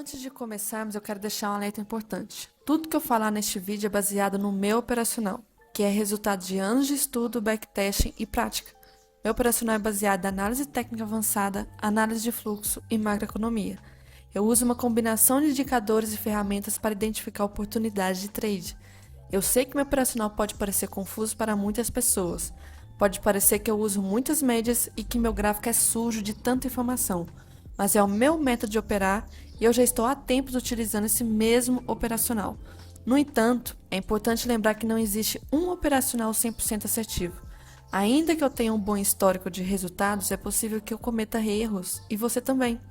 Antes de começarmos, eu quero deixar um alerta importante. Tudo que eu falar neste vídeo é baseado no meu operacional, que é resultado de anos de estudo, backtesting e prática. Meu operacional é baseado em análise técnica avançada, análise de fluxo e macroeconomia. Eu uso uma combinação de indicadores e ferramentas para identificar oportunidades de trade. Eu sei que meu operacional pode parecer confuso para muitas pessoas. Pode parecer que eu uso muitas médias e que meu gráfico é sujo de tanta informação, mas é o meu método de operar e eu já estou há tempos utilizando esse mesmo operacional. No entanto, é importante lembrar que não existe um operacional 100% assertivo. Ainda que eu tenha um bom histórico de resultados, é possível que eu cometa erros, e você também.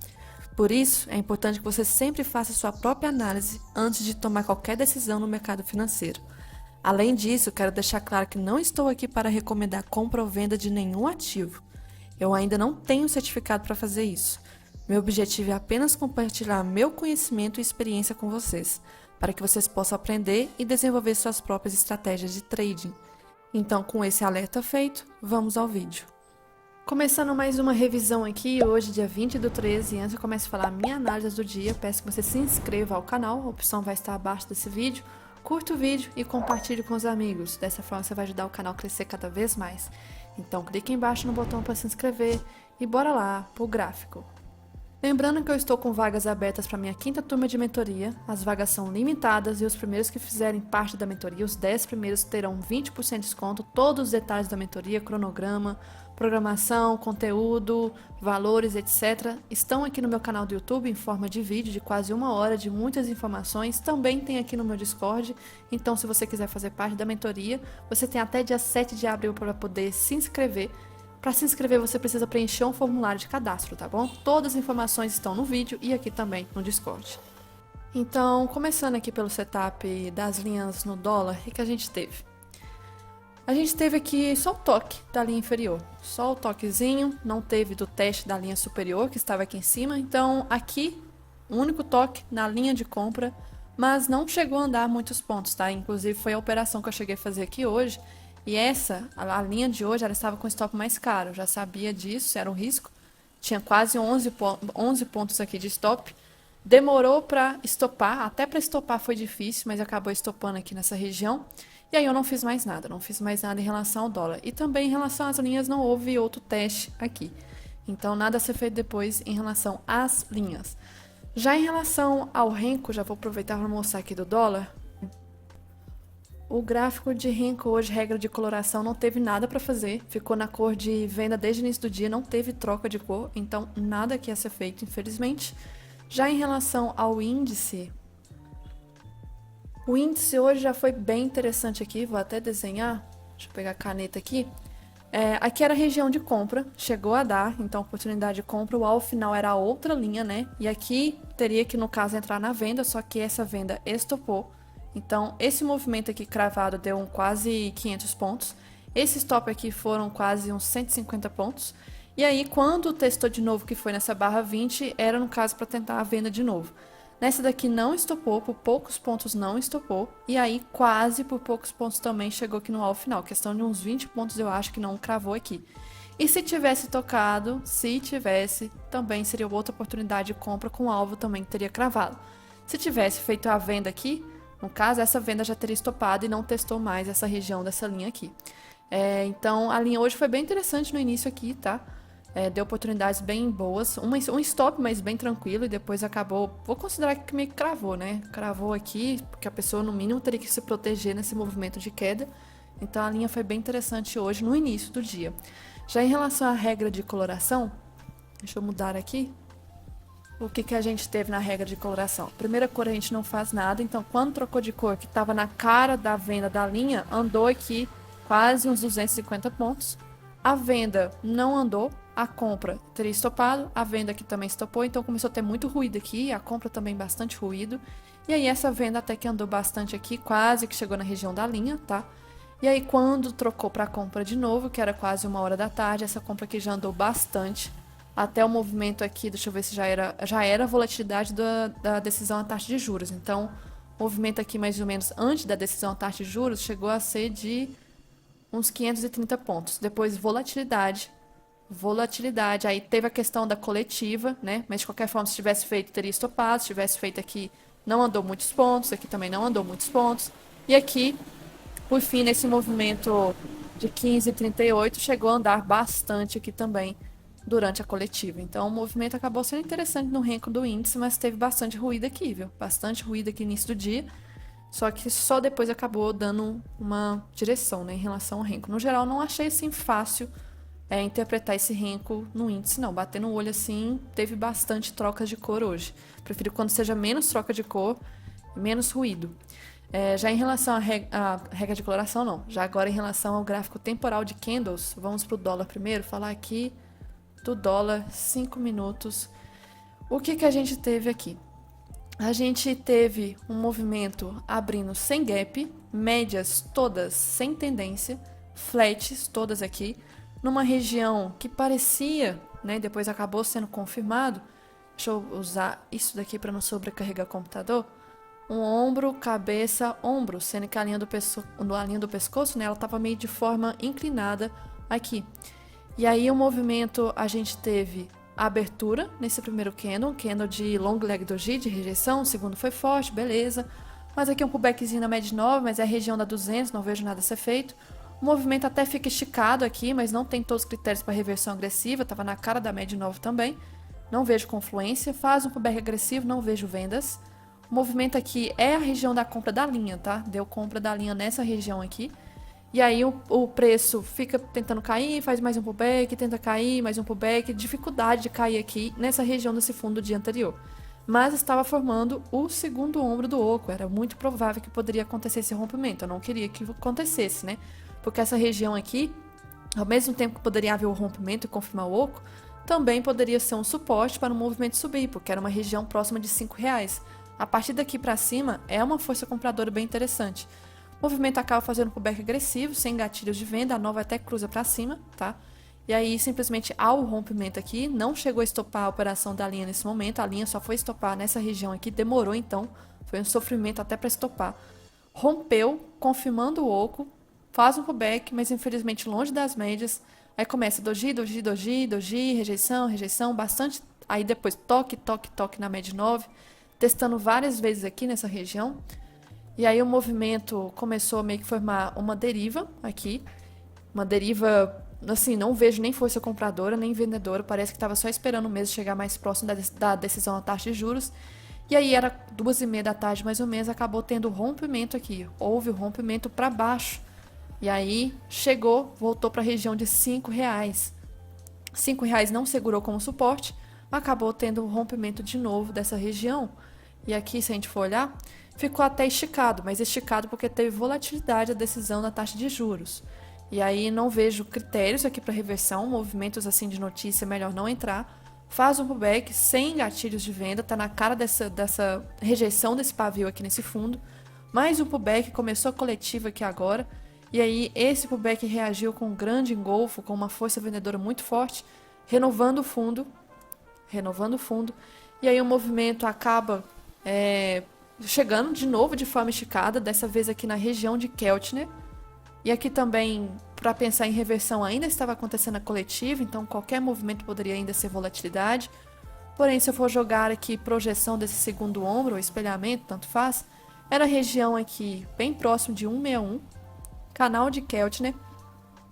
Por isso, é importante que você sempre faça sua própria análise antes de tomar qualquer decisão no mercado financeiro. Além disso, quero deixar claro que não estou aqui para recomendar compra ou venda de nenhum ativo. Eu ainda não tenho certificado para fazer isso. Meu objetivo é apenas compartilhar meu conhecimento e experiência com vocês, para que vocês possam aprender e desenvolver suas próprias estratégias de trading. Então, com esse alerta feito, vamos ao vídeo. Começando mais uma revisão aqui, hoje dia 20/13, e antes eu começo a falar a minha análise do dia, peço que você se inscreva ao canal, a opção vai estar abaixo desse vídeo, curta o vídeo e compartilhe com os amigos, dessa forma você vai ajudar o canal a crescer cada vez mais. Então clique embaixo no botão para se inscrever e bora lá pro gráfico. Lembrando que eu estou com vagas abertas para minha quinta turma de mentoria, as vagas são limitadas e os primeiros que fizerem parte da mentoria, os 10 primeiros terão 20% de desconto, todos os detalhes da mentoria, cronograma, programação, conteúdo, valores, etc. estão aqui no meu canal do YouTube em forma de vídeo de quase 1 hora de muitas informações, também tem aqui no meu Discord, então se você quiser fazer parte da mentoria, você tem até dia 7 de abril para poder se inscrever. Para se inscrever, você precisa preencher um formulário de cadastro, tá bom? Todas as informações estão no vídeo e aqui também no Discord. Então, começando aqui pelo setup das linhas no dólar, o que a gente teve? A gente teve aqui só o toque da linha inferior, só o toquezinho, não teve do teste da linha superior, que estava aqui em cima. Então, aqui, o único toque na linha de compra, mas não chegou a andar muitos pontos, tá? Inclusive, foi a operação que eu cheguei a fazer aqui hoje. E a linha de hoje, ela estava com stop mais caro, eu já sabia disso, era um risco. Tinha quase 11 pontos aqui de stop. Demorou para estopar, até para estopar foi difícil, mas acabou estopando aqui nessa região. E aí eu não fiz mais nada, em relação ao dólar. E também em relação às linhas não houve outro teste aqui. Então nada a ser feito depois em relação às linhas. Já em relação ao Renko, já vou aproveitar para mostrar aqui do dólar. O gráfico de Renko hoje, regra de coloração, não teve nada para fazer. Ficou na cor de venda desde o início do dia, não teve troca de cor, então nada que ia ser feito, infelizmente. Já em relação ao índice, o índice hoje já foi bem interessante aqui, vou até desenhar, deixa eu pegar a caneta aqui. Aqui era a região de compra, chegou a dar, então oportunidade de compra, o alvo final era a outra linha, né? E aqui teria que, no caso, entrar na venda, só que essa venda estopou. Então, esse movimento aqui cravado deu quase 500 pontos. Esse stop aqui foram quase uns 150 pontos. E aí, quando testou de novo, que foi nessa barra 20, era no caso para tentar a venda de novo. Nessa daqui não estopou, por poucos pontos não estopou. E aí, quase por poucos pontos também chegou aqui no alvo final. Questão de uns 20 pontos eu acho que não cravou aqui. E se tivesse tocado, também seria outra oportunidade de compra com o alvo também que teria cravado. Se tivesse feito a venda aqui, no caso, essa venda já teria estopado e não testou mais essa região dessa linha aqui. Então, a linha hoje foi bem interessante no início aqui, tá? Deu oportunidades bem boas. Um stop, mas bem tranquilo. E depois acabou... Vou considerar que meio que cravou, né? Cravou aqui, porque a pessoa, no mínimo, teria que se proteger nesse movimento de queda. Então, a linha foi bem interessante hoje, no início do dia. Já em relação à regra de coloração... Deixa eu mudar aqui. O que a gente teve na regra de coloração? Primeira cor a gente não faz nada, então quando trocou de cor, que estava na cara da venda da linha, andou aqui quase uns 250 pontos. A venda não andou, a compra teria estopado, a venda aqui também estopou, então começou a ter muito ruído aqui, a compra também bastante ruído. E aí essa venda até que andou bastante aqui, quase que chegou na região da linha, tá? E aí quando trocou para a compra de novo, que era quase 1 hora da tarde, essa compra aqui já andou bastante. Até o movimento aqui, deixa eu ver se já era a volatilidade da decisão à taxa de juros. Então, o movimento aqui mais ou menos antes da decisão à taxa de juros chegou a ser de uns 530 pontos. Depois, volatilidade, volatilidade. Aí teve a questão da coletiva, né? Mas de qualquer forma, se tivesse feito, teria estopado. Se tivesse feito aqui, não andou muitos pontos. Aqui também não andou muitos pontos. E aqui, por fim, nesse movimento de 15,38, chegou a andar bastante aqui também durante a coletiva. Então, o movimento acabou sendo interessante no renco do índice, mas teve bastante ruído aqui, viu? Bastante ruído aqui no início do dia. Só que só depois acabou dando uma direção, né, em relação ao renco. No geral, não achei assim fácil interpretar esse renco no índice, não. Bater no olho assim, teve bastante trocas de cor hoje. Prefiro quando seja menos troca de cor e menos ruído. Já em relação à regra de coloração, não. Já agora em relação ao gráfico temporal de candles, vamos para o dólar primeiro, falar aqui do dólar 5 minutos. O que a gente teve aqui? A gente teve um movimento abrindo sem gap, médias todas sem tendência, flats todas aqui, numa região que parecia, né, depois acabou sendo confirmado. Deixa eu usar isso daqui para não sobrecarregar o computador. Um ombro, cabeça, ombro, sendo que a linha do pescoço, né, ela estava meio de forma inclinada aqui. E aí o movimento, a gente teve a abertura nesse primeiro candle de long leg doji, de rejeição, o segundo foi forte, beleza. Mas aqui um pullbackzinho na média 9, mas é a região da 200, não vejo nada a ser feito. O movimento até fica esticado aqui, mas não tem todos os critérios para reversão agressiva, estava na cara da média 9 também. Não vejo confluência, faz um pullback agressivo, não vejo vendas. O movimento aqui é a região da compra da linha, tá? Deu compra da linha nessa região aqui. E aí o preço fica tentando cair, faz mais um pullback, tenta cair, mais um pullback, dificuldade de cair aqui nessa região desse fundo do dia anterior. Mas estava formando o segundo ombro do oco, era muito provável que poderia acontecer esse rompimento, eu não queria que acontecesse, né? Porque essa região aqui, ao mesmo tempo que poderia haver o rompimento e confirmar o oco, também poderia ser um suporte para o movimento subir, porque era uma região próxima de R$5. A partir daqui para cima é uma força compradora bem interessante. O movimento acaba fazendo um pullback agressivo, sem gatilhos de venda, a nova até cruza para cima, tá? E aí, simplesmente, ao rompimento aqui, não chegou a estopar a operação da linha nesse momento, a linha só foi estopar nessa região aqui, demorou então, foi um sofrimento até para estopar. Rompeu, confirmando o oco, faz um pullback, mas infelizmente longe das médias, aí começa doji, doji, doji, doji, rejeição, rejeição, bastante, aí depois toque, toque, toque na média 9, testando várias vezes aqui nessa região. E aí o movimento começou a meio que formar uma deriva aqui. Uma deriva, assim, não vejo nem força compradora, nem vendedora. Parece que estava só esperando o mês chegar mais próximo da decisão da taxa de juros. E aí era 2h30 da tarde, mais ou menos, acabou tendo rompimento aqui. Houve o rompimento para baixo. E aí chegou, voltou para a região de R$5. R$5 não segurou como suporte, acabou tendo o rompimento de novo dessa região. E aqui, se a gente for olhar, ficou até esticado, mas esticado porque teve volatilidade da decisão da taxa de juros. E aí não vejo critérios aqui para reversão, movimentos assim de notícia, melhor não entrar. Faz um pullback sem gatilhos de venda, tá na cara dessa rejeição desse pavio aqui nesse fundo. Mais um pullback, começou a coletiva aqui agora. E aí esse pullback reagiu com um grande engolfo, com uma força vendedora muito forte, renovando o fundo. E aí o movimento acaba chegando de novo de forma esticada, dessa vez aqui na região de Keltner. E aqui também, para pensar em reversão, ainda estava acontecendo a coletiva, então qualquer movimento poderia ainda ser volatilidade. Porém, se eu for jogar aqui projeção desse segundo ombro, ou espelhamento, tanto faz, era a região aqui bem próximo de 161, canal de Keltner.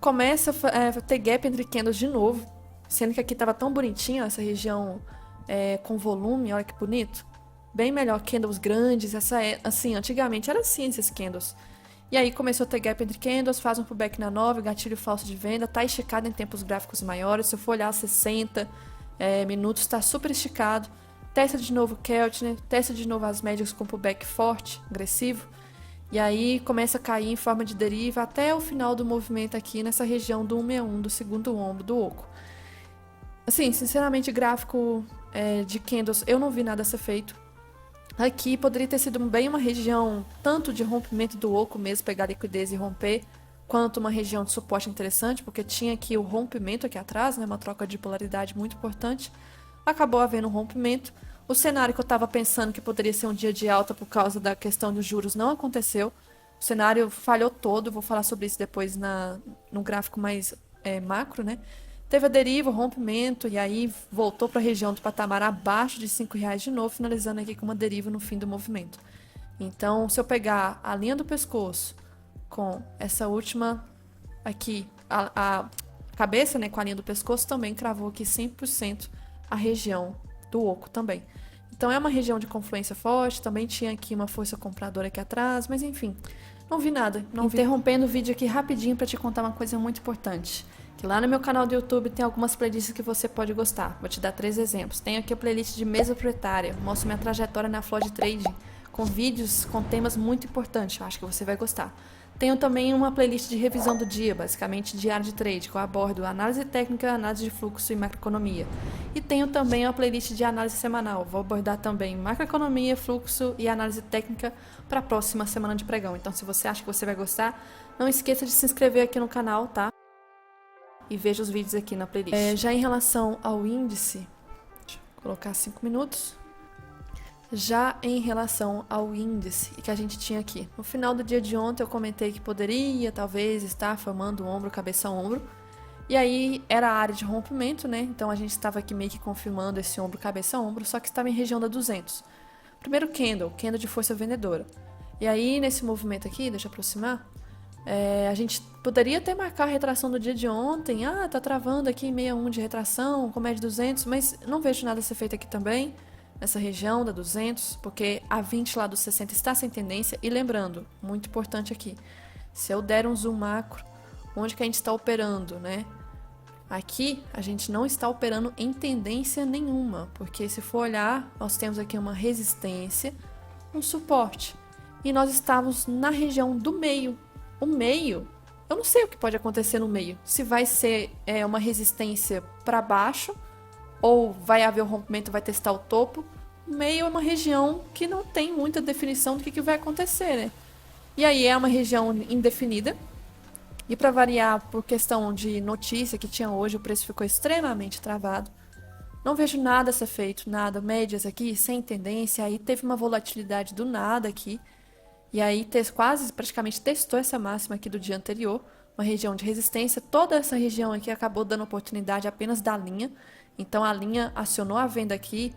Começa a ter gap entre candles de novo, sendo que aqui estava tão bonitinho essa região com volume, olha que bonito. Bem melhor, candles grandes, assim, antigamente era assim esses candles. E aí começou a ter gap entre candles, faz um pullback na 9, gatilho falso de venda, tá esticado em tempos gráficos maiores, se eu for olhar 60 minutos, tá super esticado. Testa de novo Keltner, testa de novo as médias com pullback forte, agressivo. E aí começa a cair em forma de deriva até o final do movimento aqui nessa região do 161, do segundo ombro do oco. Assim, sinceramente, gráfico de candles, eu não vi nada a ser feito. Aqui poderia ter sido bem uma região tanto de rompimento do oco mesmo, pegar liquidez e romper, quanto uma região de suporte interessante, porque tinha aqui o rompimento aqui atrás, né, uma troca de polaridade muito importante. Acabou havendo um rompimento. O cenário que eu estava pensando que poderia ser um dia de alta por causa da questão dos juros não aconteceu. O cenário falhou todo, vou falar sobre isso depois no gráfico mais macro, né? Teve a deriva, o rompimento, e aí voltou para a região do patamar abaixo de R$ 5 de novo, finalizando aqui com uma deriva no fim do movimento. Então, se eu pegar a linha do pescoço com essa última aqui, a cabeça, né, com a linha do pescoço, também cravou aqui 100% a região do oco também. Então, é uma região de confluência forte, também tinha aqui uma força compradora aqui atrás, mas enfim, não vi nada. Interrompendo o vídeo aqui rapidinho para te contar uma coisa muito importante. Que lá no meu canal do YouTube tem algumas playlists que você pode gostar. Vou te dar 3 exemplos. Tenho aqui a playlist de mesa proprietária, mostro minha trajetória na floor de trading, com vídeos com temas muito importantes, eu acho que você vai gostar. Tenho também uma playlist de revisão do dia, basicamente diário de trade, que eu abordo análise técnica, análise de fluxo e macroeconomia. E tenho também uma playlist de análise semanal, vou abordar também macroeconomia, fluxo e análise técnica para a próxima semana de pregão. Então, se você acha que você vai gostar, não esqueça de se inscrever aqui no canal, tá? E veja os vídeos aqui na playlist. Já em relação ao índice, deixa eu colocar 5 minutos. Já em relação ao índice que a gente tinha aqui. No final do dia de ontem eu comentei que poderia, talvez, estar formando ombro, cabeça, ombro. E aí era a área de rompimento, né? Então a gente estava aqui meio que confirmando esse ombro, cabeça, ombro, só que estava em região da 200. Primeiro candle de força vendedora. E aí nesse movimento aqui, deixa eu aproximar, a gente poderia até marcar a retração do dia de ontem. Tá travando aqui 61 de retração, com média 200, mas não vejo nada a ser feito aqui também. Nessa região da 200, porque a 20 lá do 60 está sem tendência. E lembrando, muito importante aqui, se eu der um zoom macro, onde que a gente está operando, né? Aqui a gente não está operando em tendência nenhuma, porque se for olhar, nós temos aqui uma resistência, um suporte, e nós estamos na região do meio. O meio, eu não sei o que pode acontecer no meio, se vai ser uma resistência para baixo, ou vai haver um rompimento, vai testar o topo. O meio é uma região que não tem muita definição do que vai acontecer, né? E aí é uma região indefinida. E para variar, por questão de notícia que tinha hoje, o preço ficou extremamente travado. Não vejo nada a ser feito, nada. Médias aqui, sem tendência. Aí teve uma volatilidade do nada aqui. E aí praticamente testou essa máxima aqui do dia anterior. Uma região de resistência. Toda essa região aqui acabou dando oportunidade apenas da linha. Então a linha acionou a venda aqui,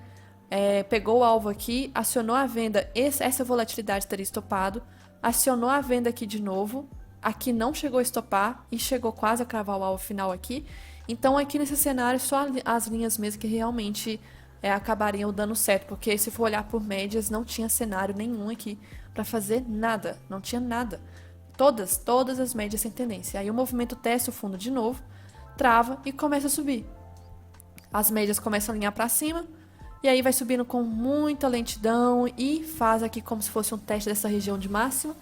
pegou o alvo aqui, acionou a venda, essa volatilidade teria estopado, acionou a venda aqui de novo, aqui não chegou a estopar e chegou quase a cravar o alvo final aqui. Então aqui nesse cenário só as linhas mesmo que realmente acabariam dando certo, porque se for olhar por médias não tinha cenário nenhum aqui para fazer nada, não tinha nada. Todas as médias sem tendência. Aí o movimento testa o fundo de novo, trava e começa a subir. As médias começam a alinhar para cima, e aí vai subindo com muita lentidão e faz aqui como se fosse um teste dessa região de máxima.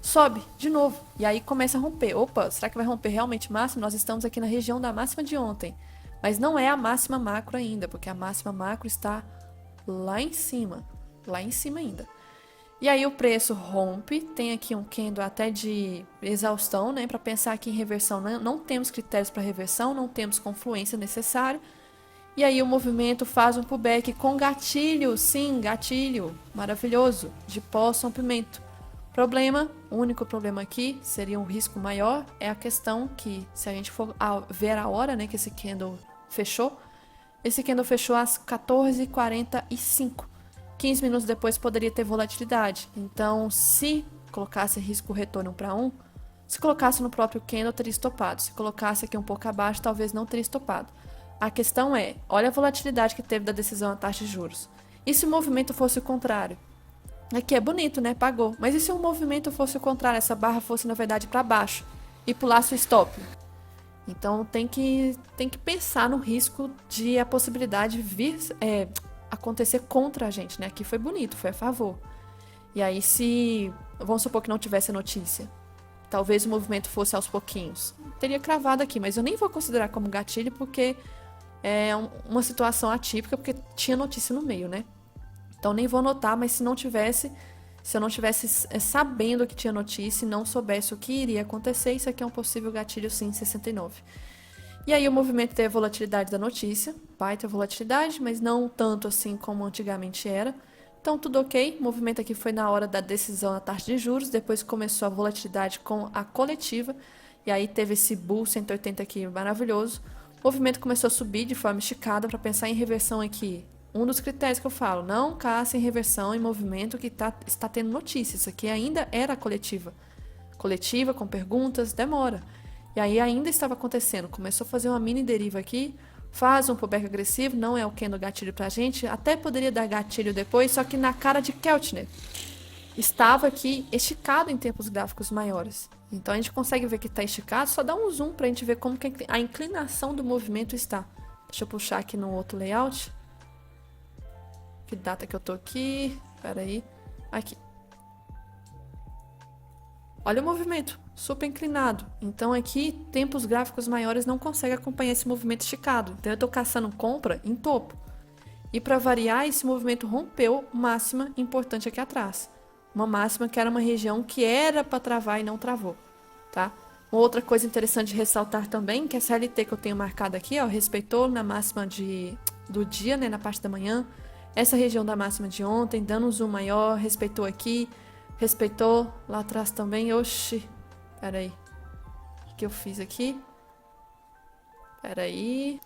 Sobe de novo, e aí começa a romper. Opa, será que vai romper realmente máximo? Nós estamos aqui na região da máxima de ontem, mas não é a máxima macro ainda, porque a máxima macro está lá em cima ainda. E aí o preço rompe, tem aqui um candle até de exaustão, né? Para pensar aqui em reversão, não temos critérios para reversão, não temos confluência necessária. E aí o movimento faz um pullback com gatilho, sim, gatilho, maravilhoso, de pós-rompimento. O único problema aqui, seria um risco maior, é a questão que, se a gente for ver a hora, né, que esse candle fechou às 14h45. 15 minutos depois poderia ter volatilidade. Então, se colocasse risco retorno 1 para 1, se colocasse no próprio candle, teria estopado. Se colocasse aqui um pouco abaixo, talvez não teria estopado. A questão é, olha a volatilidade que teve da decisão da taxa de juros. E se o movimento fosse o contrário? Aqui é bonito, né? Pagou. Mas e se o movimento fosse o contrário? Essa barra fosse, na verdade, para baixo e pulasse o stop? Então, tem que pensar no risco de a possibilidade de vir acontecer contra a gente, né? Aqui foi bonito, foi a favor. E aí, vamos supor que não tivesse a notícia. Talvez o movimento fosse aos pouquinhos. Teria cravado aqui, mas eu nem vou considerar como gatilho, porque é uma situação atípica, porque tinha notícia no meio, né? Então nem vou anotar, mas se eu não tivesse sabendo que tinha notícia e não soubesse o que iria acontecer, isso aqui é um possível gatilho sim, 69. E aí o movimento teve a volatilidade da notícia, vai ter volatilidade, mas não tanto assim como antigamente era. Então tudo ok, o movimento aqui foi na hora da decisão da taxa de juros, depois começou a volatilidade com a coletiva, e aí teve esse bull 180 aqui maravilhoso. O movimento começou a subir de forma esticada para pensar em reversão aqui. Um dos critérios que eu falo, não caça em reversão em movimento que está tendo notícias. Isso aqui ainda era coletiva. Coletiva, com perguntas, demora. E aí ainda estava acontecendo. Começou a fazer uma mini deriva aqui, faz um pullback agressivo, não é o que do gatilho pra gente, até poderia dar gatilho depois, só que na cara de Keltner. Estava aqui esticado em tempos gráficos maiores. Então a gente consegue ver que está esticado, só dá um zoom pra gente ver como que a inclinação do movimento está. Deixa eu puxar aqui no outro layout. Que data que eu tô aqui? Pera aí. Aqui. Olha o movimento, super inclinado. Então aqui, tempos gráficos maiores não conseguem acompanhar esse movimento esticado. Então eu tô caçando compra em topo. E para variar, esse movimento rompeu máxima importante aqui atrás. Uma máxima que era uma região que era para travar e não travou, tá? Uma outra coisa interessante de ressaltar também, que essa LT que eu tenho marcado aqui, ó, respeitou na máxima do dia, né, na parte da manhã, essa região da máxima de ontem, dando um zoom maior, respeitou aqui, respeitou lá atrás também. Oxi, peraí, o que eu fiz aqui? Peraí,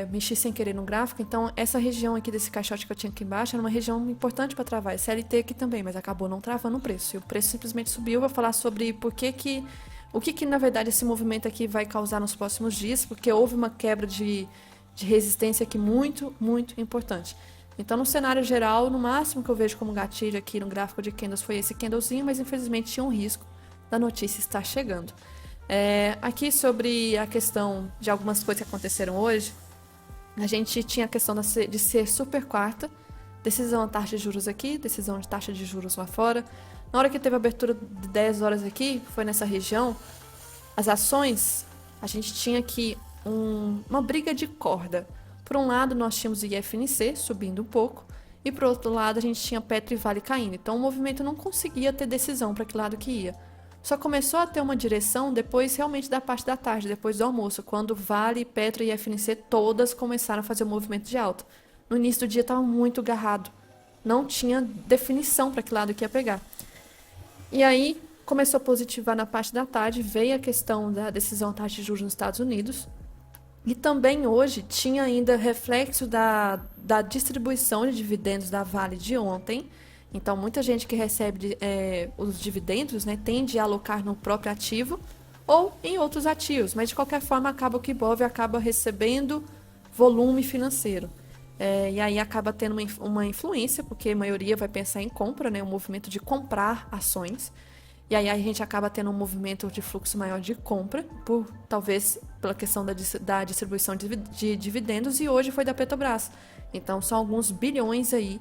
mexi sem querer no gráfico, então essa região aqui desse caixote que eu tinha aqui embaixo era uma região importante para travar, esse LT aqui também, mas acabou não travando o preço, e o preço simplesmente subiu. Vou falar sobre o que na verdade esse movimento aqui vai causar nos próximos dias, porque houve uma quebra de resistência aqui muito, muito importante. Então, no cenário geral, no máximo que eu vejo como gatilho aqui no gráfico de candles foi esse candlezinho, mas infelizmente tinha um risco da notícia estar chegando. Aqui sobre a questão de algumas coisas que aconteceram hoje, a gente tinha a questão de ser super quarta, decisão a taxa de juros aqui, decisão de taxa de juros lá fora. Na hora que teve a abertura de 10 horas aqui, foi nessa região, as ações, a gente tinha aqui uma briga de corda. Por um lado, nós tínhamos o IFNC subindo um pouco, e por outro lado, a gente tinha Petro e Vale caindo. Então, o movimento não conseguia ter decisão para que lado que ia. Só começou a ter uma direção depois, realmente, da parte da tarde, depois do almoço, quando Vale, Petro e IFNC todas começaram a fazer o movimento de alta. No início do dia, estava muito agarrado. Não tinha definição para que lado que ia pegar. E aí, começou a positivar na parte da tarde, veio a questão da decisão taxa de juros nos Estados Unidos. E também hoje tinha ainda reflexo da distribuição de dividendos da Vale de ontem. Então, muita gente que recebe os dividendos, né, tende a alocar no próprio ativo ou em outros ativos. Mas, de qualquer forma, acaba que o Ibov acaba recebendo volume financeiro. E aí acaba tendo uma influência, porque a maioria vai pensar em compra, né, um movimento de comprar ações. E aí a gente acaba tendo um movimento de fluxo maior de compra, talvez pela questão da distribuição de dividendos, e hoje foi da Petrobras. Então são alguns bilhões aí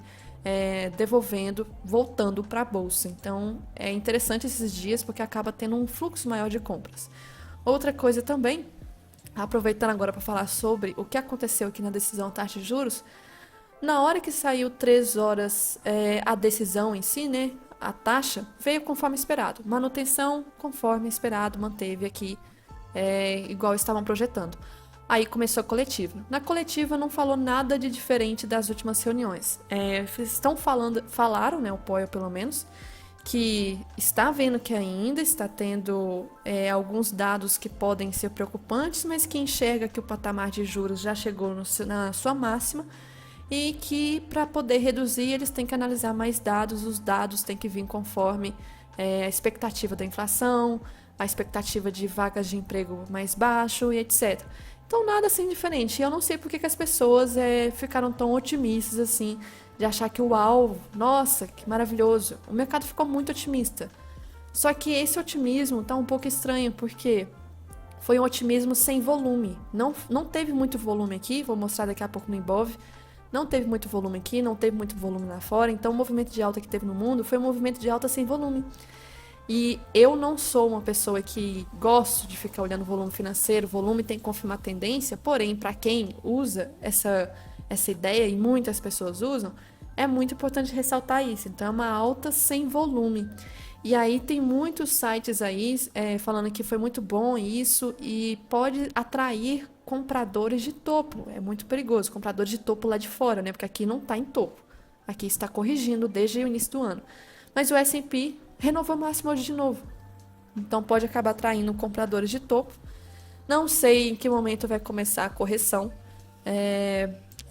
voltando para a Bolsa. Então é interessante esses dias porque acaba tendo um fluxo maior de compras. Outra coisa também, aproveitando agora para falar sobre o que aconteceu aqui na decisão taxa de juros, na hora que saiu 3 horas a decisão em si, né? A taxa veio conforme esperado. Manutenção, conforme esperado, manteve aqui, igual estavam projetando. Aí começou a coletiva. Na coletiva não falou nada de diferente das últimas reuniões. Falaram, né, o Powell pelo menos, que está vendo que ainda está tendo alguns dados que podem ser preocupantes, mas que enxerga que o patamar de juros já chegou na sua máxima, e que para poder reduzir eles têm que analisar mais dados, os dados têm que vir conforme a expectativa da inflação, a expectativa de vagas de emprego mais baixo e etc. Então nada assim diferente. E eu não sei por que as pessoas ficaram tão otimistas assim, de achar que uau, nossa, que maravilhoso. O mercado ficou muito otimista. Só que esse otimismo está um pouco estranho, porque foi um otimismo sem volume. Não teve muito volume aqui, vou mostrar daqui a pouco no Ibov. Não teve muito volume aqui, não teve muito volume lá fora. Então, o movimento de alta que teve no mundo foi um movimento de alta sem volume. E eu não sou uma pessoa que gosto de ficar olhando volume financeiro. Volume tem que confirmar tendência. Porém, para quem usa essa ideia, e muitas pessoas usam, é muito importante ressaltar isso. Então, é uma alta sem volume. E aí, tem muitos sites aí falando que foi muito bom isso e pode atrair compradores de topo. É muito perigoso, compradores de topo lá de fora, né? Porque aqui não está em topo. Aqui está corrigindo desde o início do ano. Mas o S&P renovou máximo hoje de novo. Então pode acabar atraindo compradores de topo. Não sei em que momento vai começar a correção.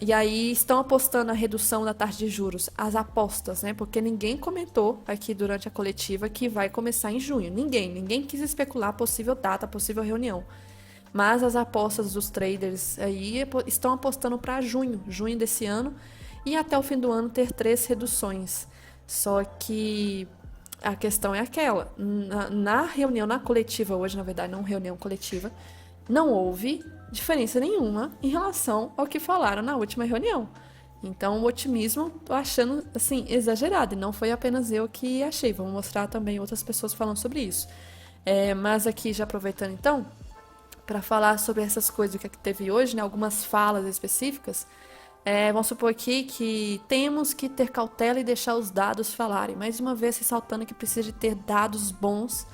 E aí estão apostando a redução da taxa de juros, as apostas, né? Porque ninguém comentou aqui durante a coletiva que vai começar em junho. Ninguém quis especular a possível data, a possível reunião. Mas as apostas dos traders aí estão apostando para junho desse ano, e até o fim do ano ter 3 reduções. Só que a questão é aquela, na reunião, na coletiva hoje, na verdade, não reunião coletiva, não houve diferença nenhuma em relação ao que falaram na última reunião. Então, o otimismo, tô achando, assim, exagerado. E não foi apenas eu que achei. Vamos mostrar também outras pessoas falando sobre isso. Mas aqui, já aproveitando então, para falar sobre essas coisas que teve hoje, né, algumas falas específicas, vamos supor aqui que temos que ter cautela e deixar os dados falarem. Mais uma vez, ressaltando que precisa de ter dados bons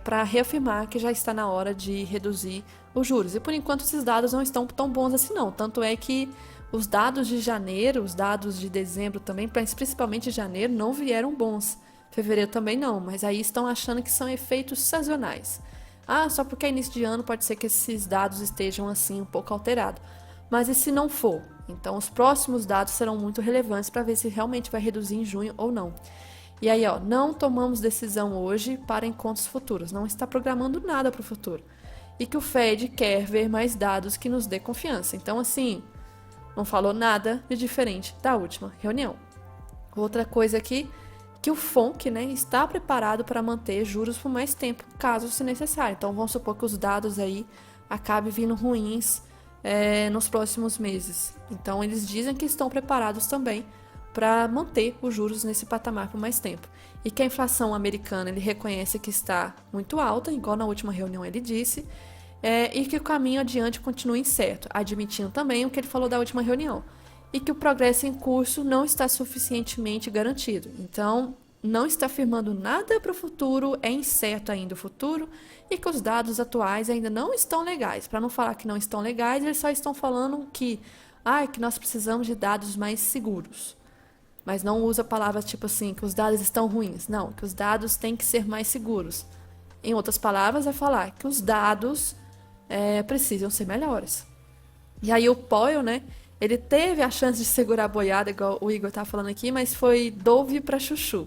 para reafirmar que já está na hora de reduzir os juros. E por enquanto esses dados não estão tão bons assim não. Tanto é que os dados de janeiro, os dados de dezembro também, principalmente janeiro, não vieram bons. Fevereiro também não, mas aí estão achando que são efeitos sazonais. Ah, só porque é início de ano pode ser que esses dados estejam assim um pouco alterados. Mas e se não for? Então os próximos dados serão muito relevantes para ver se realmente vai reduzir em junho ou não. E aí, ó, não tomamos decisão hoje para encontros futuros, não está programando nada para o futuro. E que o Fed quer ver mais dados que nos dê confiança. Então, assim, não falou nada de diferente da última reunião. Outra coisa aqui, que o FONC, né, está preparado para manter juros por mais tempo, caso se necessário. Então, vamos supor que os dados aí acabem vindo ruins nos próximos meses. Então, eles dizem que estão preparados também para manter os juros nesse patamar por mais tempo. E que a inflação americana ele reconhece que está muito alta, igual na última reunião ele disse, e que o caminho adiante continua incerto, admitindo também o que ele falou da última reunião, e que o progresso em curso não está suficientemente garantido. Então, não está afirmando nada para o futuro, é incerto ainda o futuro, e que os dados atuais ainda não estão legais. Para não falar que não estão legais, eles só estão falando que nós precisamos de dados mais seguros. Mas não usa palavras tipo assim, que os dados estão ruins. Não, que os dados têm que ser mais seguros. Em outras palavras, é falar que os dados precisam ser melhores. E aí o Powell, né, ele teve a chance de segurar a boiada, igual o Igor tá falando aqui, mas foi Dove para chuchu.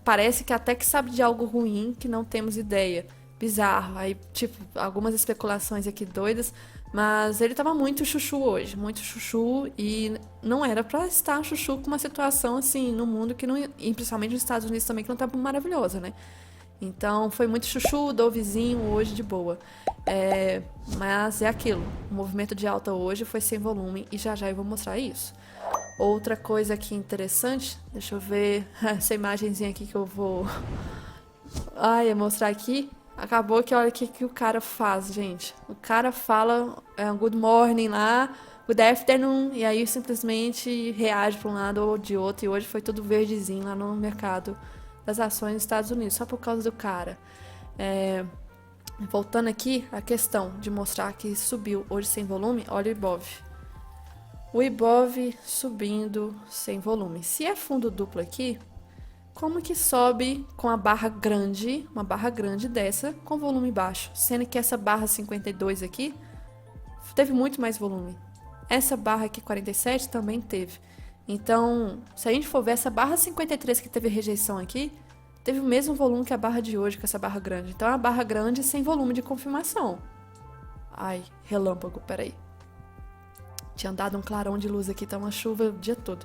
Parece que até que sabe de algo ruim que não temos ideia. Bizarro. Aí, tipo, algumas especulações aqui doidas, mas ele tava muito chuchu hoje, muito chuchu, e não era pra estar chuchu com uma situação assim no mundo que não, e principalmente nos Estados Unidos também, que não tá maravilhosa, né? Então foi muito chuchu, Dovezinho hoje de boa. Mas é aquilo, o movimento de alta hoje foi sem volume e já eu vou mostrar isso. Outra coisa aqui interessante, deixa eu ver essa imagenzinha aqui que eu vou mostrar aqui. Acabou que olha o que o cara faz, gente. O cara fala good morning lá, good afternoon, e aí simplesmente reage para um lado ou de outro. E hoje foi tudo verdezinho lá no mercado das ações dos Estados Unidos, só por causa do cara. Voltando aqui, a questão de mostrar que subiu hoje sem volume, olha o Ibov. O Ibov subindo sem volume. Se é fundo duplo aqui, como que sobe com a barra grande, uma barra grande dessa, com volume baixo? Sendo que essa barra 52 aqui, teve muito mais volume. Essa barra aqui 47 também teve. Então, se a gente for ver essa barra 53 que teve rejeição aqui, teve o mesmo volume que a barra de hoje, com essa barra grande. Então, é uma barra grande sem volume de confirmação. Ai, relâmpago, peraí. Tinha dado um clarão de luz aqui, tá uma chuva o dia todo.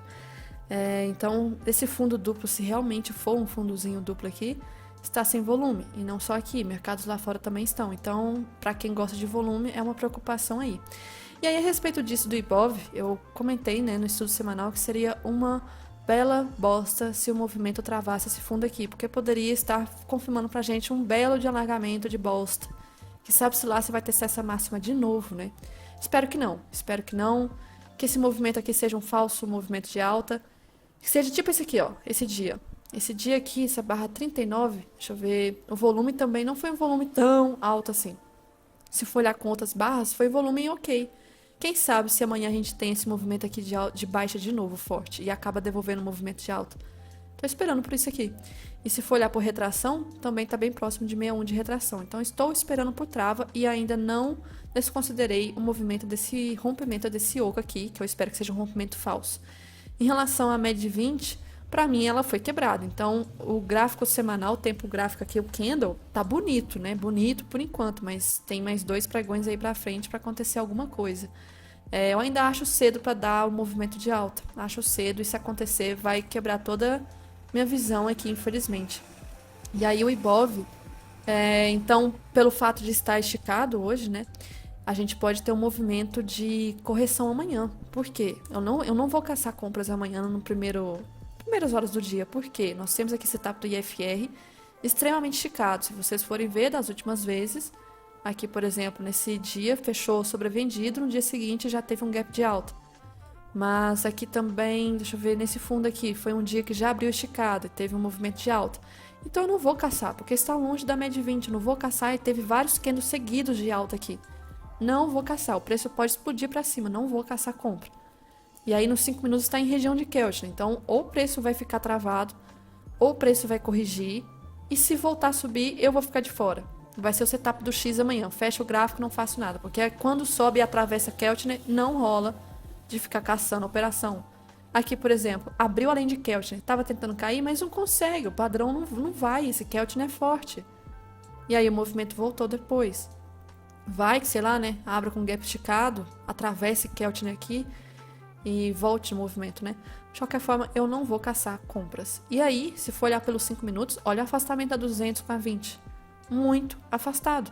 Então, esse fundo duplo, se realmente for um fundozinho duplo aqui, está sem volume. E não só aqui, mercados lá fora também estão. Então, para quem gosta de volume, é uma preocupação aí. E aí, a respeito disso do Ibov, eu comentei, né, no estudo semanal que seria uma bela bosta se o movimento travasse esse fundo aqui, porque poderia estar confirmando pra gente um belo de alargamento de bosta. Que sabe-se lá se vai testar essa máxima de novo, né? Espero que não. Que esse movimento aqui seja um falso movimento de alta. Que seja tipo esse aqui, ó, esse dia. Esse dia aqui, essa barra 39, deixa eu ver, o volume também não foi um volume tão alto assim. Se for olhar com outras barras, foi volume ok. Quem sabe se amanhã a gente tem esse movimento aqui de baixa de novo, forte, e acaba devolvendo o movimento de alta. Tô esperando por isso aqui. E se for olhar por retração, também está bem próximo de 61 de retração. Então estou esperando por trava e ainda não desconsiderei o movimento desse rompimento desse oco aqui, que eu espero que seja um rompimento falso. Em relação à média de 20, para mim ela foi quebrada. Então o gráfico semanal, o tempo gráfico aqui, o candle, tá bonito, né? Bonito por enquanto, mas tem mais 2 pregões aí para frente para acontecer alguma coisa. Eu ainda acho cedo para dar o movimento de alta. Acho cedo e se acontecer vai quebrar toda minha visão aqui, infelizmente. E aí o Ibov, então, pelo fato de estar esticado hoje, né? A gente pode ter um movimento de correção amanhã. Por quê? Eu não vou caçar compras amanhã no primeiras horas do dia. Por quê? Nós temos aqui setup do IFR extremamente esticado. Se vocês forem ver das últimas vezes, aqui, por exemplo, nesse dia fechou sobrevendido, no dia seguinte já teve um gap de alta. Mas aqui também, deixa eu ver, nesse fundo aqui, foi um dia que já abriu esticado e teve um movimento de alta. Então eu não vou caçar, porque está longe da média 20, eu não vou caçar e teve vários candles seguidos de alta aqui. Não vou caçar, o preço pode explodir para cima, não vou caçar compra. E aí nos 5 minutos está em região de Keltner, então ou o preço vai ficar travado, ou o preço vai corrigir, e se voltar a subir, eu vou ficar de fora. Vai ser o setup do X amanhã, fecha o gráfico, não faço nada, porque quando sobe e atravessa Keltner, não rola de ficar caçando a operação. Aqui, por exemplo, abriu além de Keltner, estava tentando cair, mas não consegue, o padrão não vai, esse Keltner é forte. E aí o movimento voltou depois. Vai que, sei lá, né, abra com gap esticado, atravesse Keltner aqui e volte no movimento, né? De qualquer forma, eu não vou caçar compras. E aí, se for olhar pelos 5 minutos, olha o afastamento a 200 com a 20. Muito afastado.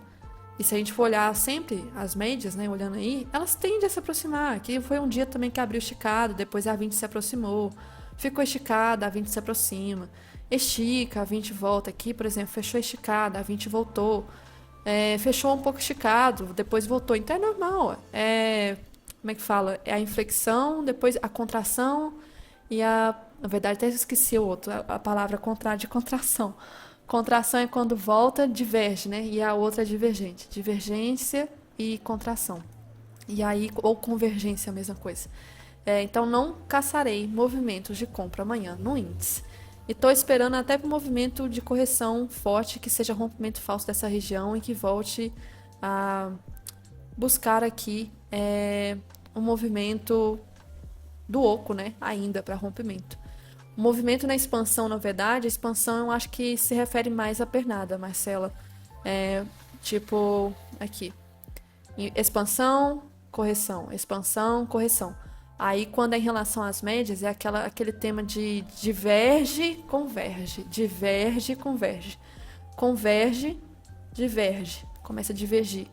E se a gente for olhar sempre as médias, né, olhando aí, elas tendem a se aproximar. Aqui foi um dia também que abriu esticado, depois a 20 se aproximou. Ficou esticada, a 20 se aproxima. Estica, a 20 volta. Aqui, por exemplo, fechou esticada, a 20 voltou. Fechou um pouco esticado, depois voltou. Então é normal. Como é que fala? É a inflexão, depois a contração e a... Na verdade, até esqueci o outro, a palavra contrária de contração. Contração é quando volta, diverge, né? E a outra é divergente. Divergência e contração. E aí, ou convergência, a mesma coisa. Então, não caçarei movimentos de compra amanhã no índice. E estou esperando até para um movimento de correção forte, que seja rompimento falso dessa região e que volte a buscar aqui um movimento do oco, né? Ainda para rompimento. O movimento na expansão, na verdade, a expansão eu acho que se refere mais à pernada, Marcela. Tipo, aqui. Expansão, correção. Expansão, correção. Aí, quando é em relação às médias, é aquele tema de diverge, converge. Diverge, converge. Converge, diverge. Começa a divergir.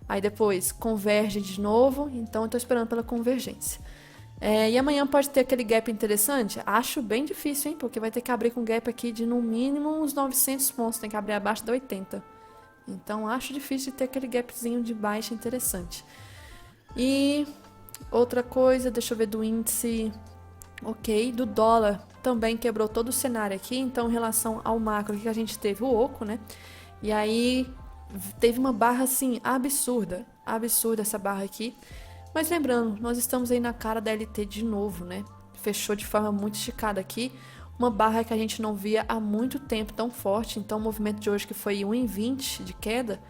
Aí depois, converge de novo. Então, eu estou esperando pela convergência. E amanhã pode ter aquele gap interessante? Acho bem difícil, hein? Porque vai ter que abrir com gap aqui de no mínimo uns 900 pontos. Tem que abrir abaixo da 80. Então, acho difícil de ter aquele gapzinho de baixa interessante. E outra coisa, deixa eu ver do índice. Ok, do dólar também quebrou todo o cenário aqui. Então, em relação ao macro, que a gente teve o oco, né? E aí, teve uma barra, assim, absurda. Absurda essa barra aqui. Mas lembrando, nós estamos aí na cara da LT de novo, né? Fechou de forma muito esticada aqui. Uma barra que a gente não via há muito tempo tão forte. Então o movimento de hoje que foi 1,20 de queda.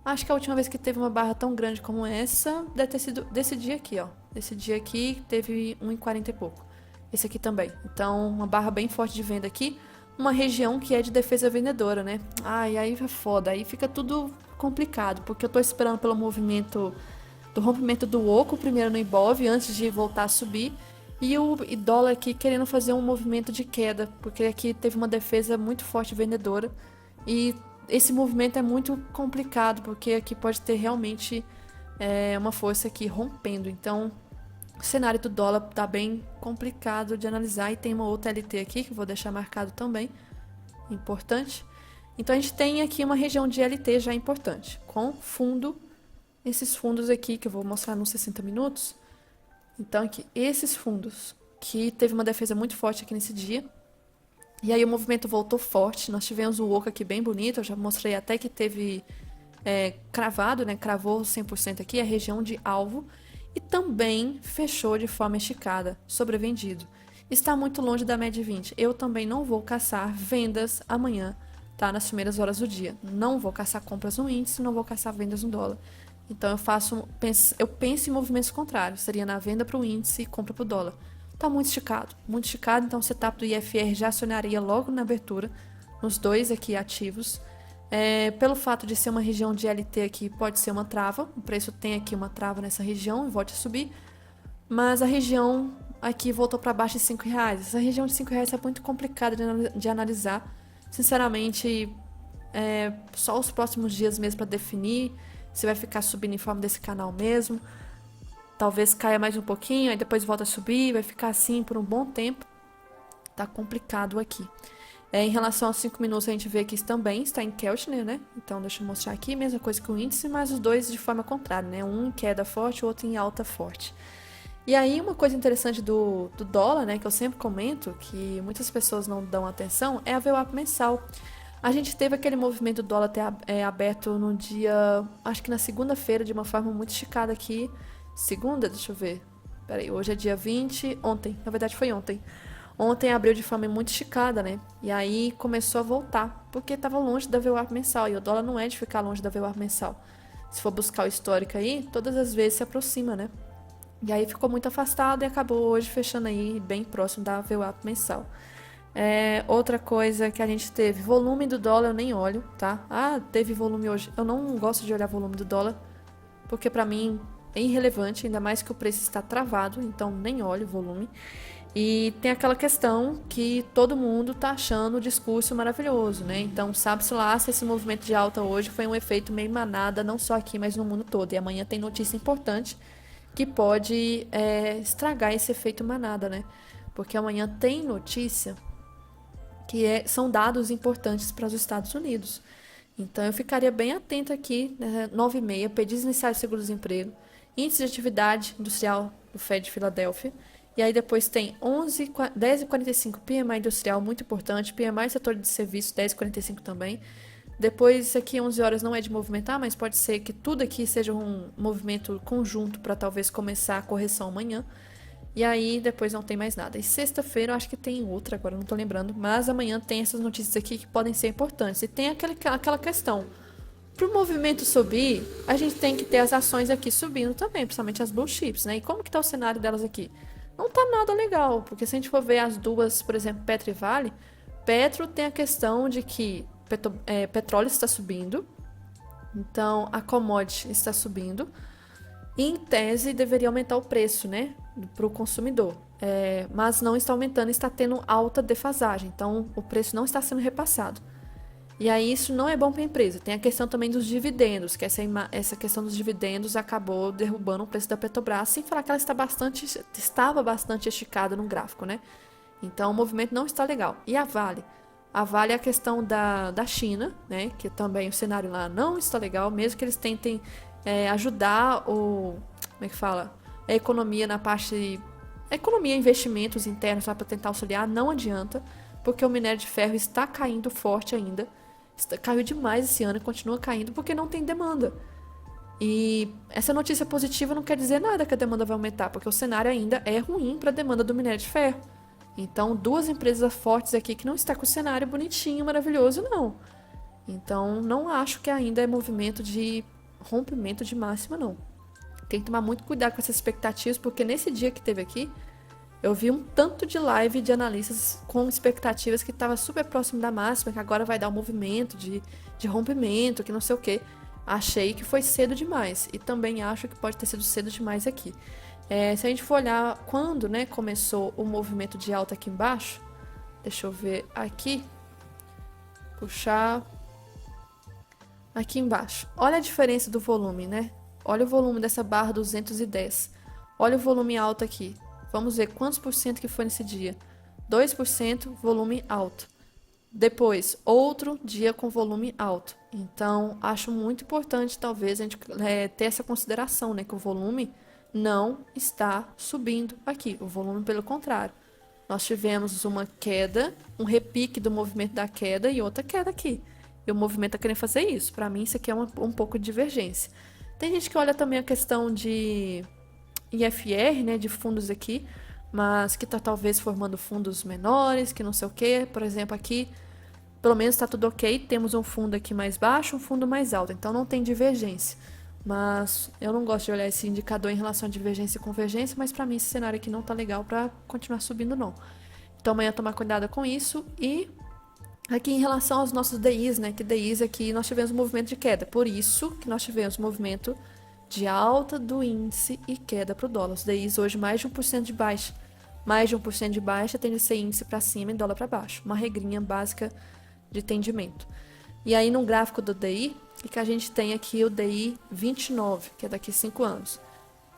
Acho que a última vez que teve uma barra tão grande como essa deve ter sido desse dia aqui, ó. Desse dia aqui teve 1,40 e pouco. Esse aqui também. Então uma barra bem forte de venda aqui. Uma região que é de defesa vendedora, né? Ai, aí é foda. Aí fica tudo complicado. Porque eu tô esperando pelo movimento do rompimento do oco primeiro no Ibov antes de voltar a subir e o dólar aqui querendo fazer um movimento de queda, porque aqui teve uma defesa muito forte vendedora e esse movimento é muito complicado, porque aqui pode ter realmente uma força aqui rompendo. Então o cenário do dólar está bem complicado de analisar e tem uma outra LT aqui que eu vou deixar marcado também, importante. Então a gente tem aqui uma região de LT já importante, com fundo. Esses fundos aqui, que eu vou mostrar nos 60 minutos. Então, aqui, esses fundos, que teve uma defesa muito forte aqui nesse dia. E aí o movimento voltou forte. Nós tivemos o oco aqui bem bonito. Eu já mostrei até que teve cravado, né? Cravou 100% aqui, a região de alvo. E também fechou de forma esticada, sobrevendido. está muito longe da média 20. Eu também não vou caçar vendas amanhã, tá? Nas primeiras horas do dia. Não vou caçar compras no índice, não vou caçar vendas no dólar. Então eu penso em movimentos contrários. Seria na venda para o índice e compra para o dólar. Tá muito esticado, então o setup do IFR já acionaria logo na abertura, nos dois aqui ativos. Pelo fato de ser uma região de LT aqui, pode ser uma trava. O preço tem aqui uma trava nessa região e volte a subir. Mas a região aqui voltou para baixo de R$5. Essa região de R$5 é muito complicada de analisar. Sinceramente, só os próximos dias mesmo para definir se vai ficar subindo em forma desse canal mesmo. Talvez caia mais um pouquinho, aí depois volta a subir, vai ficar assim por um bom tempo. Tá complicado aqui. Em relação aos 5 minutos, a gente vê que isso também está em Keltner, né? Então, deixa eu mostrar aqui, mesma coisa que o índice, mas os dois de forma contrária, né? Um em queda forte, o outro em alta forte. E aí, uma coisa interessante do dólar, né, que eu sempre comento, que muitas pessoas não dão atenção, é a VWAP mensal. A gente teve aquele movimento do dólar ter aberto no dia, acho que na segunda-feira, de uma forma muito esticada aqui. Segunda, deixa eu ver. Peraí, hoje é dia 20, ontem, na verdade foi ontem. Ontem abriu de forma muito esticada, né? E aí começou a voltar, porque estava longe da VWAP mensal, e o dólar não é de ficar longe da VWAP mensal. Se for buscar o histórico aí, todas as vezes se aproxima, né? E aí ficou muito afastado e acabou hoje fechando aí bem próximo da VWAP mensal. Outra coisa que a gente teve, volume do dólar eu nem olho, tá? Teve volume hoje. Eu não gosto de olhar volume do dólar, porque pra mim é irrelevante, ainda mais que o preço está travado, então nem olho o volume. E tem aquela questão que todo mundo tá achando o discurso maravilhoso, né? Então sabe-se lá se esse movimento de alta hoje foi um efeito meio manada, não só aqui, mas no mundo todo. E amanhã tem notícia importante que pode estragar esse efeito manada, né? Porque amanhã tem notícia que são dados importantes para os Estados Unidos. Então eu ficaria bem atenta aqui, né, 9h30, pedidos iniciais de seguro-desemprego, índice de atividade industrial do Fed de Filadélfia, e aí depois tem 10h45 PMI industrial, muito importante, PMI setor de serviço, 10h45 também. Depois, isso aqui 11 horas não é de movimentar, mas pode ser que tudo aqui seja um movimento conjunto para talvez começar a correção amanhã. E aí depois não tem mais nada. E sexta-feira eu acho que tem outra, agora não tô lembrando, mas amanhã tem essas notícias aqui que podem ser importantes. E tem aquela questão. Para o movimento subir, a gente tem que ter as ações aqui subindo também, principalmente as blue chips, né? E como que tá o cenário delas aqui? Não tá nada legal, porque se a gente for ver as duas, por exemplo, Petro e Vale, Petro tem a questão de que petróleo está subindo, então a commodity está subindo, e em tese deveria aumentar o preço, né, para o consumidor, mas não está aumentando, está tendo alta defasagem, então o preço não está sendo repassado. E aí isso não é bom para a empresa. Tem a questão também dos dividendos, que essa questão dos dividendos acabou derrubando o preço da Petrobras, sem falar que ela estava bastante esticada no gráfico, né? Então o movimento não está legal. E a Vale? A Vale é a questão da China, né? Que também o cenário lá não está legal, mesmo que eles tentem ajudar como é que fala? A economia na parte... economia e investimentos internos para tentar auxiliar, não adianta, porque o minério de ferro está caindo forte ainda. Caiu demais esse ano e continua caindo porque não tem demanda. E essa notícia positiva não quer dizer nada que a demanda vai aumentar, porque o cenário ainda é ruim para a demanda do minério de ferro. Então, duas empresas fortes aqui que não está com o cenário bonitinho, maravilhoso, não. Então, não acho que ainda é movimento de rompimento de máxima, não. Tem que tomar muito cuidado com essas expectativas, porque nesse dia que teve aqui, eu vi um tanto de live de analistas com expectativas que estava super próximo da máxima, que agora vai dar um movimento de rompimento, que não sei o que. Achei que foi cedo demais. E também acho que pode ter sido cedo demais aqui. Se a gente for olhar quando, né, começou o movimento de alta aqui embaixo, deixa eu ver aqui. Puxar aqui embaixo. Olha a diferença do volume, né? Olha o volume dessa barra 210. Olha o volume alto aqui. Vamos ver quantos por cento que foi nesse dia. 2% volume alto. Depois, outro dia com volume alto. Então, acho muito importante, talvez, a gente ter essa consideração, né? Que o volume não está subindo aqui. O volume, pelo contrário. Nós tivemos uma queda, um repique do movimento da queda e outra queda aqui. E o movimento está querendo fazer isso. Para mim, isso aqui é um pouco de divergência. Tem gente que olha também a questão de IFR, né, de fundos aqui, mas que tá talvez formando fundos menores, que não sei o que. Por exemplo, aqui, pelo menos está tudo ok. Temos um fundo aqui mais baixo, um fundo mais alto, então não tem divergência. Mas eu não gosto de olhar esse indicador em relação a divergência e convergência, mas para mim esse cenário aqui não tá legal para continuar subindo não. Então amanhã tomar cuidado com isso. E aqui em relação aos nossos DIs, né, que DIs aqui nós tivemos um movimento de queda, por isso que nós tivemos um movimento de alta do índice e queda para o dólar. Os DIs hoje mais de 1% de baixa. Mais de 1% de baixa tende a ser índice para cima e dólar para baixo. Uma regrinha básica de entendimento. E aí no gráfico do DI, o que a gente tem aqui o DI 29, que é daqui a 5 anos.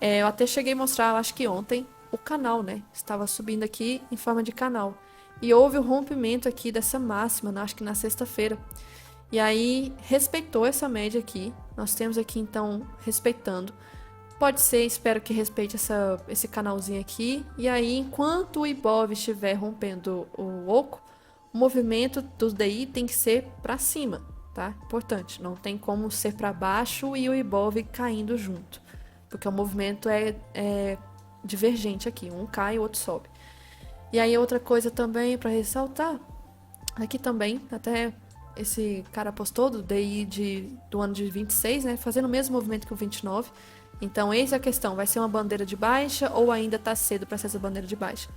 Eu até cheguei a mostrar, acho que ontem, o canal, né? Estava subindo aqui em forma de canal. E houve o rompimento aqui dessa máxima, acho que na sexta-feira. E aí respeitou essa média aqui. Nós temos aqui então respeitando. Pode ser, espero que respeite esse canalzinho aqui. E aí, enquanto o Ibov estiver rompendo o oco, o movimento do DI tem que ser para cima, tá? Importante. Não tem como ser para baixo e o Ibov caindo junto. Porque o movimento é divergente aqui. Um cai e o outro sobe. E aí, outra coisa também para ressaltar. Aqui também, até esse cara postou do DI do ano de 26, né? Fazendo o mesmo movimento que o 29. Então, eis a questão. Vai ser uma bandeira de baixa ou ainda tá cedo para ser essa bandeira de baixa?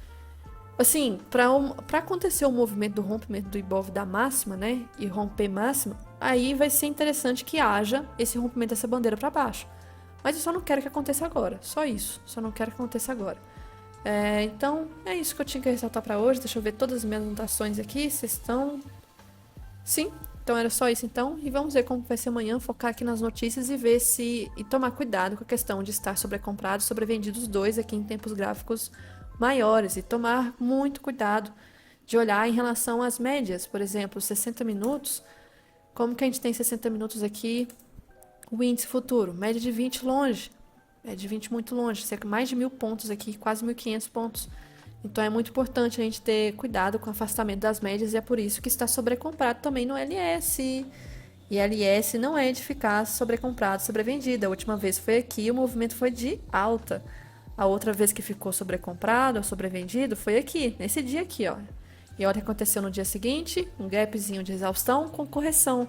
Assim, para acontecer o movimento do rompimento do Ibov da máxima, né? E romper máxima, aí vai ser interessante que haja esse rompimento dessa bandeira para baixo. Mas eu só não quero que aconteça agora. Só isso. Só não quero que aconteça agora. Então, é isso que eu tinha que ressaltar para hoje. Deixa eu ver todas as minhas anotações aqui. Vocês estão... Sim, então era só isso então. E vamos ver como vai ser amanhã, focar aqui nas notícias e ver se... E tomar cuidado com a questão de estar sobrecomprado e sobrevendido os dois aqui em tempos gráficos maiores. E tomar muito cuidado de olhar em relação às médias. Por exemplo, 60 minutos. Como que a gente tem 60 minutos aqui? O índice futuro, média de 20 longe. Média de 20 muito longe. Cerca mais de 1.000 pontos aqui, quase 1.500 pontos. Então é muito importante a gente ter cuidado com o afastamento das médias e é por isso que está sobrecomprado também no LS. E LS não é de ficar sobrecomprado, sobrevendido. A última vez foi aqui, o movimento foi de alta. A outra vez que ficou sobrecomprado ou sobrevendido foi aqui, nesse dia aqui, ó. E olha o que aconteceu no dia seguinte, um gapzinho de exaustão com correção.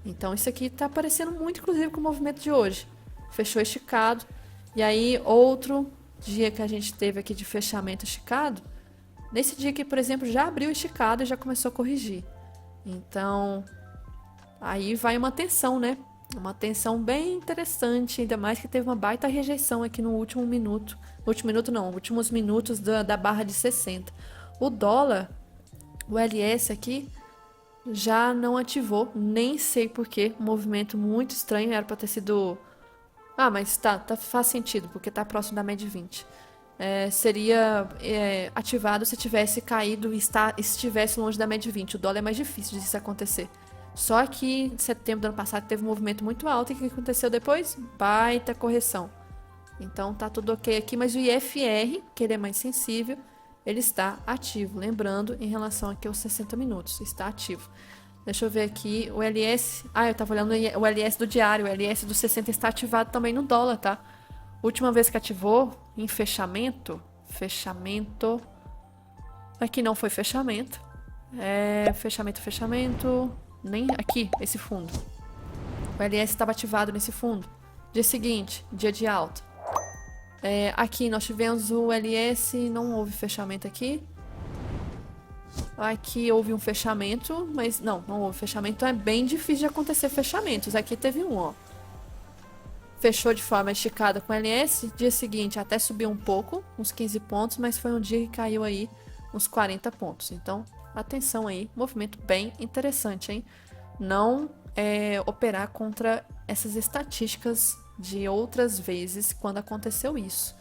Então isso aqui tá aparecendo muito, inclusive, com o movimento de hoje. Fechou esticado. E aí, outro dia que a gente teve aqui de fechamento esticado, nesse dia aqui, por exemplo, já abriu esticado e já começou a corrigir. Então, aí vai uma tensão, né? Uma tensão bem interessante, ainda mais que teve uma baita rejeição aqui no último minuto. No último minuto não, últimos minutos da barra de 60. O dólar, o LS aqui, já não ativou, nem sei porquê. Um movimento muito estranho, era para ter sido... Ah, mas faz sentido, porque tá próximo da média 20. Seria ativado se tivesse caído e estivesse longe da média 20. O dólar é mais difícil disso acontecer. Só que em setembro do ano passado teve um movimento muito alto e o que aconteceu depois? Baita correção. Então tá tudo ok aqui, mas o IFR, que ele é mais sensível, ele está ativo. Lembrando, em relação aqui aos 60 minutos, está ativo. Deixa eu ver aqui, o LS... eu tava olhando o LS do diário, o LS do 60 está ativado também no dólar, tá? Última vez que ativou, em fechamento... Aqui não foi fechamento. Fechamento... Nem aqui, esse fundo. O LS estava ativado nesse fundo. Dia seguinte, dia de alta. Aqui nós tivemos o LS, não houve fechamento aqui. Aqui houve um fechamento, mas não houve fechamento. Então é bem difícil de acontecer fechamentos. Aqui teve um, ó. Fechou de forma esticada com LS. Dia seguinte até subiu um pouco, uns 15 pontos, mas foi um dia que caiu aí uns 40 pontos. Então, atenção aí, movimento bem interessante, hein? Não operar contra essas estatísticas de outras vezes quando aconteceu isso.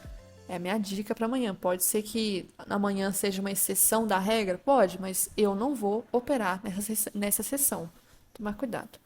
É a minha dica para amanhã. Pode ser que amanhã seja uma exceção da regra? Pode, mas eu não vou operar nessa sessão. Tomar cuidado.